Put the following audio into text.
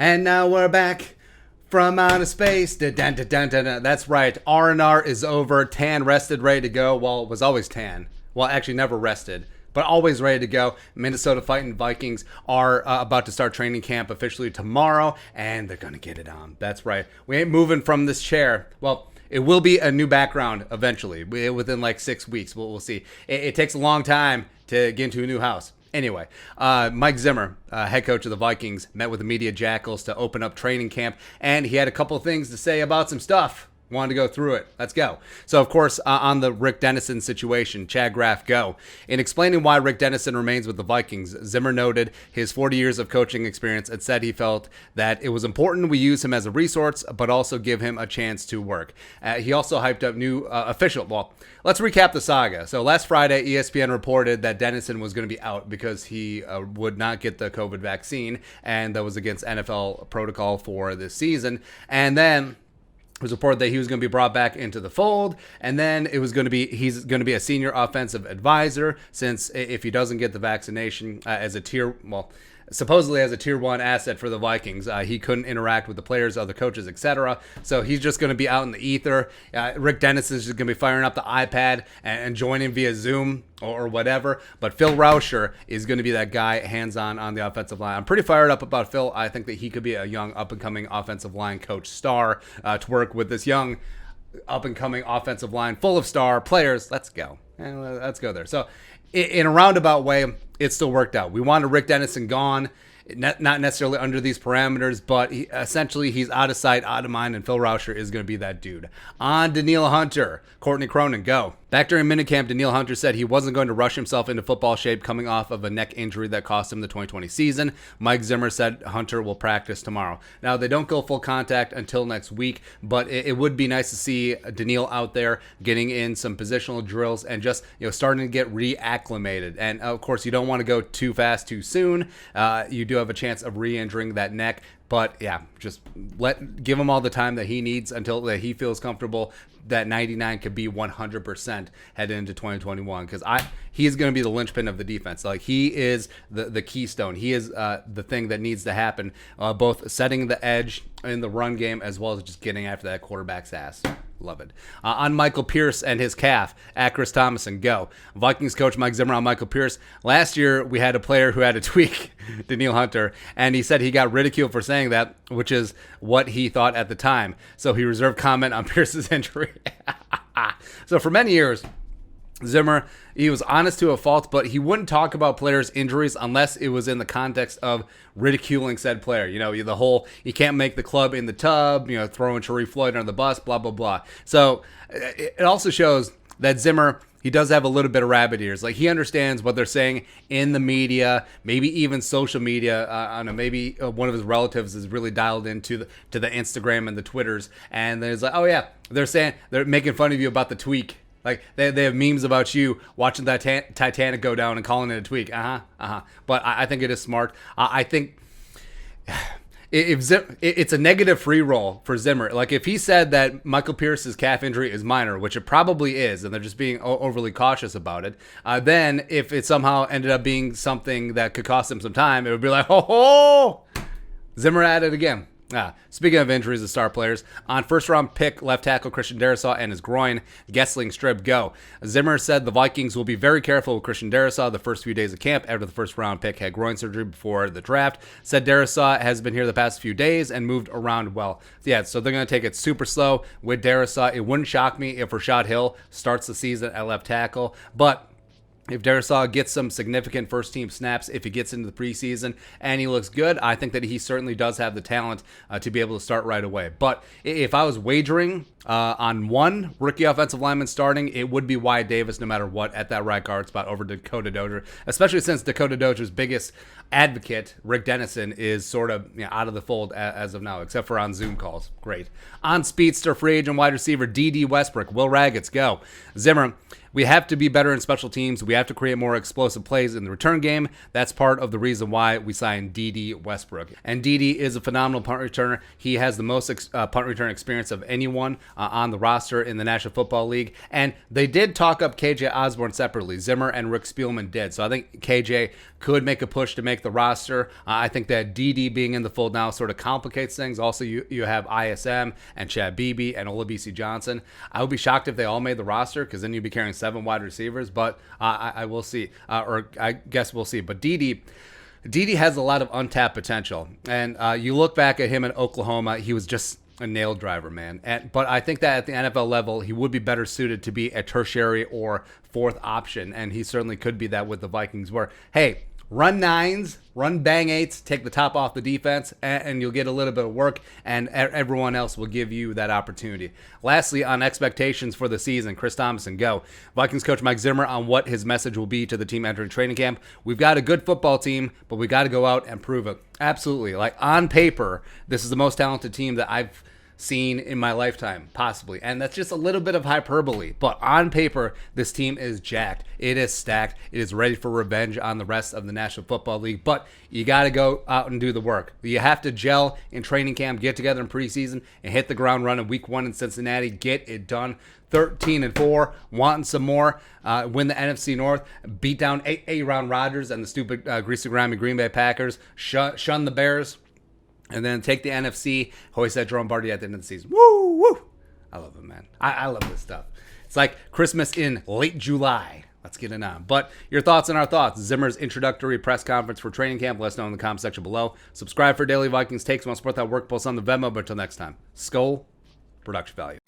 And now we're back from outer space. That's right. R&R is over. Tan rested, ready to go. Well, it was always tan. Well, actually never rested, but always ready to go. Minnesota Fighting Vikings are about to start training camp officially tomorrow, and they're going to get it on. That's right. We ain't moving from this chair. Well, it will be a new background eventually, within like 6 weeks. We'll see. It takes a long time to get into a new house. Anyway, Mike Zimmer, head coach of the Vikings, met with the media jackals to open up training camp, and he had a couple of things to say about some stuff. Wanted to go through it. Let's go. So, of course, on the Rick Dennison situation, Chad Graff, go. In explaining why Rick Dennison remains with the Vikings, Zimmer noted his 40 years of coaching experience and said he felt that it was important we use him as a resource, but also give him a chance to work. He also hyped up new official. Well, let's recap the saga. So, last Friday, ESPN reported that Dennison was going to be out because he would not get the COVID vaccine, and that was against NFL protocol for this season. And then it was reported that he was going to be brought back into the fold, and then he's going to be a senior offensive advisor, since if he doesn't get the vaccination supposedly as a tier 1 asset for the Vikings, he couldn't interact with the players, other coaches, etc. So he's just going to be out in the ether. Rick Dennison is just going to be firing up the iPad and joining via Zoom or whatever. But Phil Rauscher is going to be that guy hands-on on the offensive line. I'm pretty fired up about Phil. I think that he could be a young up-and-coming offensive line coach star to work with this young up-and-coming offensive line full of star players. Let's go. Let's go there. So in a roundabout way, it still worked out. We wanted Rick Dennison gone, not necessarily under these parameters, but essentially he's out of sight, out of mind, and Phil Rauscher is going to be that dude. On Danielle Hunter, Courtney Cronin, go. Back during minicamp, Danielle Hunter said he wasn't going to rush himself into football shape coming off of a neck injury that cost him the 2020 season. Mike Zimmer said Hunter will practice tomorrow. Now, they don't go full contact until next week, but it would be nice to see Danielle out there getting in some positional drills and just starting to get reacclimated. And, of course, you don't want to go too fast too soon. You do have a chance of re-injuring that neck. But yeah, just give him all the time that he needs until that he feels comfortable that 99 could be 100% headed into 2021, because he's going to be the linchpin of the defense. Like, he is the keystone. He is the thing that needs to happen, both setting the edge in the run game as well as just getting after that quarterback's ass. Love it. On Michael Pierce and his calf, at Chris Thomason, go. Vikings coach Mike Zimmer on Michael Pierce. Last year, we had a player who had a tweak, Danielle Hunter, and he said he got ridiculed for saying that, which is what he thought at the time. So he reserved comment on Pierce's injury. So for many years, Zimmer, he was honest to a fault, but he wouldn't talk about players' injuries unless it was in the context of ridiculing said player. The whole, you can't make the club in the tub, throwing Sharif Floyd under the bus, blah, blah, blah. So it also shows that Zimmer, he does have a little bit of rabbit ears. Like, he understands what they're saying in the media, maybe even social media. I don't know, maybe one of his relatives is really dialed into the Instagram and the Twitters, and there's like, oh yeah, they're making fun of you about the tweak. Like, they have memes about you watching that Titanic go down and calling it a tweak. But I think it is smart. I think it's a negative free roll for Zimmer. Like, if he said that Michael Pierce's calf injury is minor, which it probably is, and they're just being overly cautious about it, then if it somehow ended up being something that could cost him some time, it would be like, ho, Zimmer at it again. Speaking of injuries of star players, on first-round pick left tackle Christian Darrisaw and his groin, Gessling strip, go. Zimmer said the Vikings will be very careful with Christian Darrisaw the first few days of camp after the first-round pick had groin surgery before the draft. Said Darrisaw has been here the past few days and moved around well. So they're going to take it super slow with Darrisaw. It wouldn't shock me if Rashad Hill starts the season at left tackle, but if Darrisaw gets some significant first-team snaps, if he gets into the preseason and he looks good, I think that he certainly does have the talent to be able to start right away. But if I was wagering on one rookie offensive lineman starting, it would be Wyatt Davis no matter what at that right guard spot over Dakota Dozier, especially since Dakota Dozier's biggest advocate, Rick Dennison, is sort of out of the fold as of now, except for on Zoom calls. Great. On speedster free agent wide receiver D.D. Westbrook, Will Raggets, go. Zimmer, we have to be better in special teams. We have to create more explosive plays in the return game. That's part of the reason why we signed D.D. Westbrook. And D.D. is a phenomenal punt returner. He has the most punt return experience of anyone on the roster in the National Football League. And they did talk up KJ Osborne separately. Zimmer and Rick Spielman did. So I think KJ could make a push to make the roster. I think that D.D. being in the fold now sort of complicates things. Also, you have ISM and Chad Beebe and Olabisi Johnson. I would be shocked if they all made the roster, because then you'd be carrying 7 wide receivers. But I will see, or I guess we'll see. But D.D. has a lot of untapped potential. And you look back at him in Oklahoma, he was just a nail driver, man. But I think that at the NFL level, he would be better suited to be a tertiary or fourth option. And he certainly could be that with the Vikings, where, hey, run 9s, run bang 8s, take the top off the defense, and you'll get a little bit of work, and everyone else will give you that opportunity. Lastly, on expectations for the season, Chris Thomason, go. Vikings coach Mike Zimmer on what his message will be to the team entering training camp. We've got a good football team, but we got to go out and prove it. Absolutely. Like, on paper, this is the most talented team that I've seen in my lifetime, possibly. And that's just a little bit of hyperbole. But on paper, this team is jacked. It is stacked. It is ready for revenge on the rest of the National Football League. But you got to go out and do the work. You have to gel in training camp, get together in preseason, and hit the ground running week 1 in Cincinnati. Get it done. 13-4, wanting some more, win the NFC North, beat down Aaron Rodgers and the stupid greasy grimy Green Bay Packers, shun the Bears, and then take the NFC, hoist that Jerome Bardi at the end of the season. Woo, woo. I love it, man. I love this stuff. It's like Christmas in late July. Let's get it on. But your thoughts on our thoughts. Zimmer's introductory press conference for training camp. Let us know in the comment section below. Subscribe for daily Vikings takes. Want to support that work post on the Venmo. But until next time, Skol, production value.